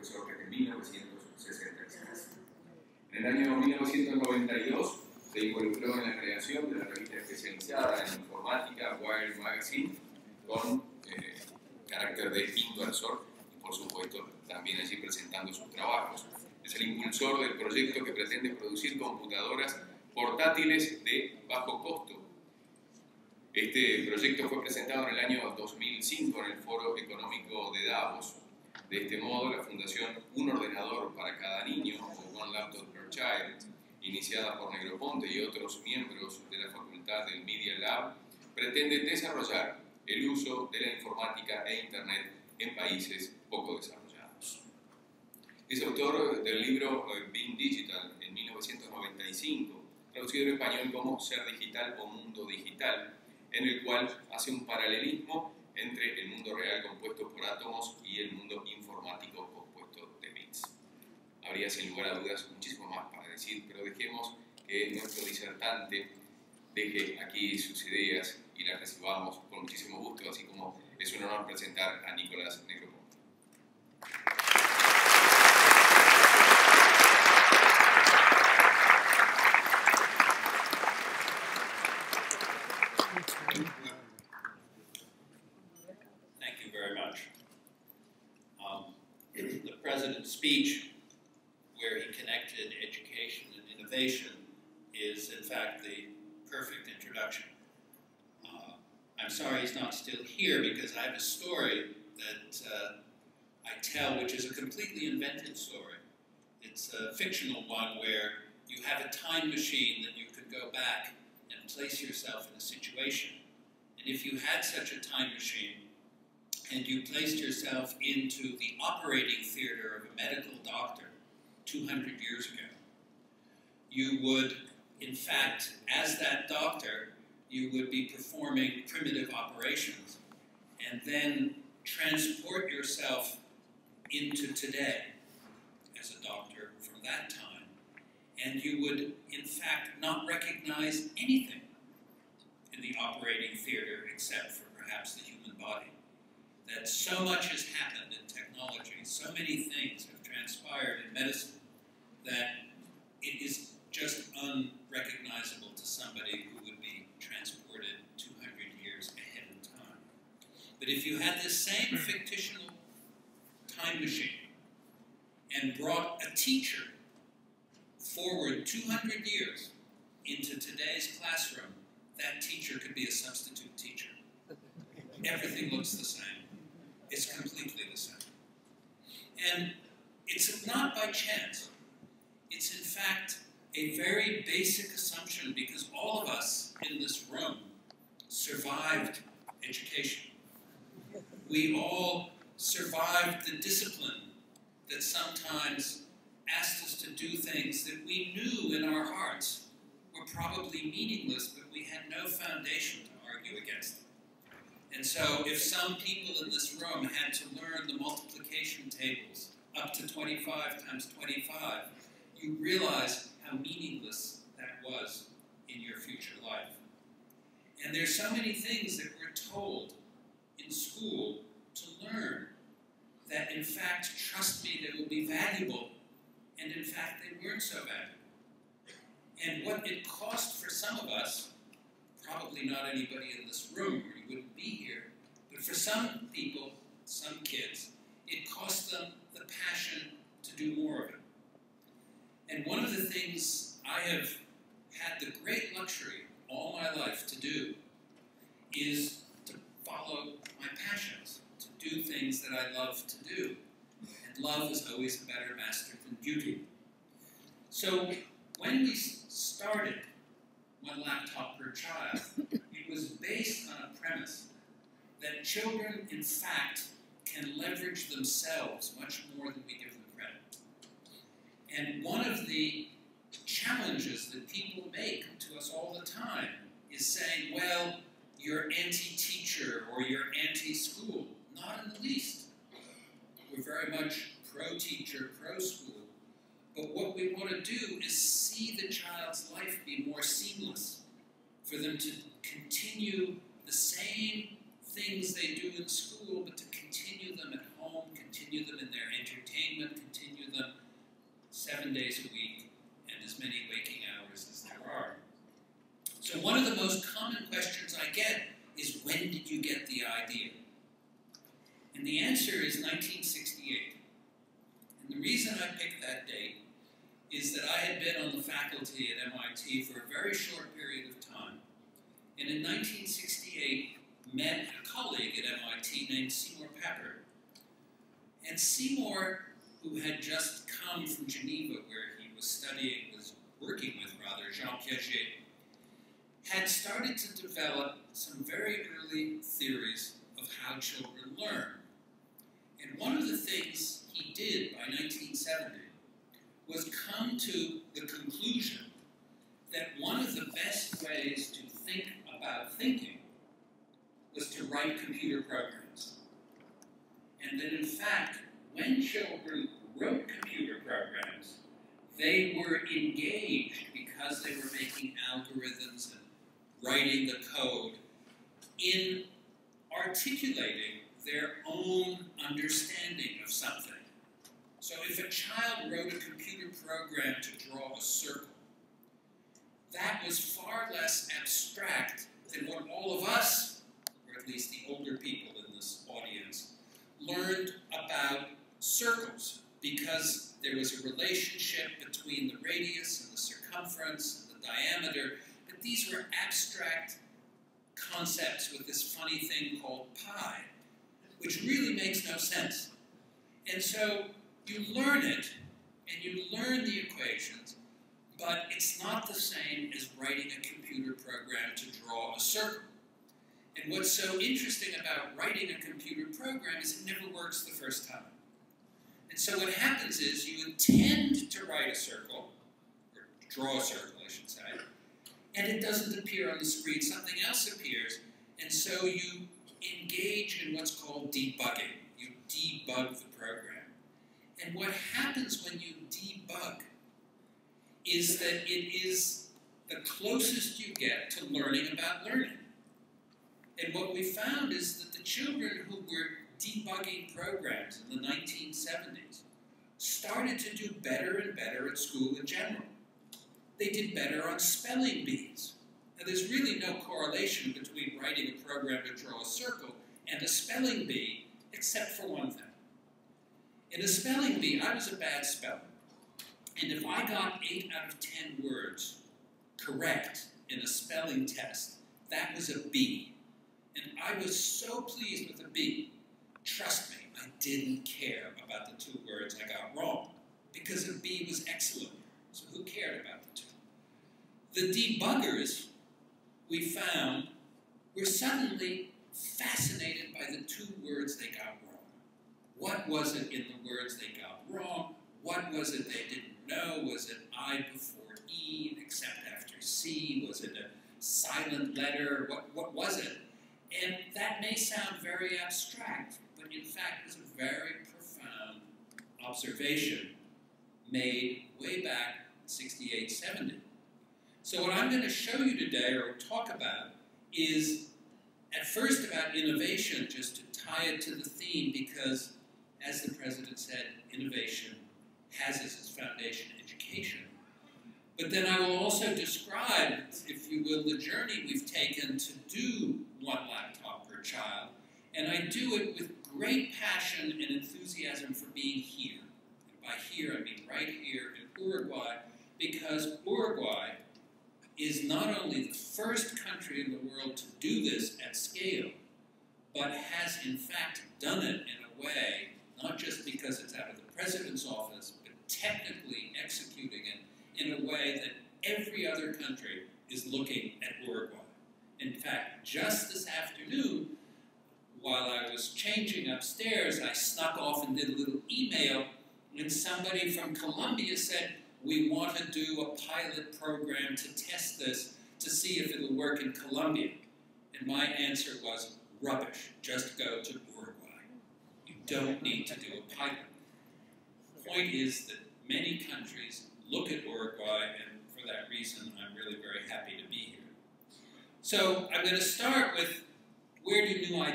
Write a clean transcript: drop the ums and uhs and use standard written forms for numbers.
profesor desde 1966. En el año 1992 se involucró en la creación de la revista especializada en informática, Wire Magazine, con carácter de inversor y, por supuesto, también allí presentando sus trabajos. Es el impulsor del proyecto que pretende producir computadoras portátiles de bajo costo. Este proyecto fue presentado en el año 2005 en el Foro Económico de Davos. De este modo, la fundación Un Ordenador para Cada Niño, o One Laptop per Child, iniciada por Negroponte y otros miembros de la Facultad del Media Lab, pretende desarrollar el uso de la informática e Internet en países poco desarrollados. Es autor del libro Being Digital en 1995, traducido en español como Ser Digital o Mundo Digital, en el cual hace un paralelismo entre el mundo real compuesto por átomos y el mundo informático compuesto de bits. Habría sin lugar a dudas muchísimo más para decir, pero dejemos que nuestro disertante deje aquí sus ideas y las recibamos con muchísimo gusto, así como es un honor presentar a Nicholas Negroponte. Thank you very much. The President's speech, where he connected education and innovation, is in fact the perfect introduction. I'm sorry he's not still here because I have a story that I tell, which is a completely invented story. It's a fictional one where you have a time machine that you could go back and place yourself in a situation. And if you had such a time machine and you placed yourself into the operating theater of a medical doctor 200 years ago, you would, in fact, as that doctor, you would be performing primitive operations and then transport yourself into today as a doctor from that time, and you would, in fact, not recognize anything in the operating theater except for perhaps the human body. That so much has happened in technology, so many things have transpired in medicine that it is just unrecognizable to somebody who would be transported 200 years ahead in time. But if you had this same fictional time machine and brought a teacher forward 200 years into today's classroom, that teacher could be a substitute teacher. Everything looks the same. It's completely the same. And it's not by chance. It's in fact a very basic assumption because all of us in this room survived education. We all survived the discipline that sometimes asked us to do things that we knew in our hearts were probably meaningless, but we had no foundation to argue against them. And so if some people in this room had to learn the multiplication tables up to 25 times 25, you realize how meaningless that was in your future life. And there's so many things that we're told in school to learn that, in fact, trust me, they will be valuable, and in fact, they weren't so valuable. And what it cost for some of us, probably not anybody in this room, or you wouldn't be here, but for some people, some kids, it cost them the passion to do more of it. And one of the things I have had the great luxury all my life to do is to follow my passions, to do things that I love to do. And love is always a better master than beauty. So when we started One Laptop Per Child, it was based on a premise that children, in fact, can leverage themselves much more than we give them credit. And one of the challenges that people make to us all the time is saying, well, you're anti-teacher or you're anti-school. Not in the least. We're very much pro-teacher, pro-school. But what we want to do is see the child's life be more seamless, for them to continue the same things they do in school, but to continue them at home, continue them in their entertainment, I picked that date is that I had been on the faculty at MIT for a very short period of time, and in 1968 met a colleague at MIT named Seymour Papert. And Seymour, who had just come from Geneva, where he was working with Jean Piaget, had started to develop some very early theories of how children learn. And one of the things he did by 1970 was come to the conclusion that one of the best ways to think about thinking was to write computer programs. And that in fact, when children wrote computer programs, they were engaged because they were making algorithms and writing the code in articulating their own understanding of something. So if a child wrote a computer program to draw a circle, that was far less abstract than what all of us, or at least the older people in this audience, learned about circles, because there was a relationship between the radius and the circumference and the diameter, but these were abstract concepts with this funny thing called pi, which really makes no sense. And so you learn it, and you learn the equations, but it's not the same as writing a computer program to draw a circle. And what's so interesting about writing a computer program is it never works the first time. And so what happens is you intend to write a circle, or draw a circle, I should say, and it doesn't appear on the screen. Something else appears, and so you engage in what's called debugging. You debug the program. And what happens when you debug is that it is the closest you get to learning about learning. And what we found is that the children who were debugging programs in the 1970s started to do better and better at school in general. They did better on spelling bees. Now, there's really no correlation between writing a program to draw a circle and a spelling bee, except for one thing. In a spelling bee, I was a bad speller. And if I got 8 out of 10 words correct in a spelling test, that was a B. And I was so pleased with a B. Trust me, I didn't care about the 2 words I got wrong, because a B was excellent. So who cared about the 2? The debuggers, we found, were suddenly fascinated by the 2 words they got wrong. What was it in the words they got wrong? What was it they didn't know? Was it I before E, except after C? Was it a silent letter? What was it? And that may sound very abstract, but in fact is a very profound observation made way back in 68, 70. So what I'm going to show you today, or talk about, is at first about innovation, just to tie it to the theme, because as the President said, innovation has as its foundation education. But then I will also describe, if you will, the journey we've taken to do 1 laptop per child. And I do it with great passion and enthusiasm for being here. And by here, I mean right here in Uruguay, because Uruguay is not only the first country in the world to do this at scale, but has in fact done it in a way, not just because it's out of the President's office, but technically executing it in a way that every other country is looking at Uruguay. In fact, just this afternoon, while I was changing upstairs, I snuck off and did a little email, and somebody from Colombia said, we want to do a pilot program to test this to see if it'll work in Colombia. And my answer was, rubbish, just go to Uruguay. You don't need to do a pilot. The point is that many countries look at Uruguay, and for that reason, I'm really very happy to be here. So I'm going to start with, where do new ideas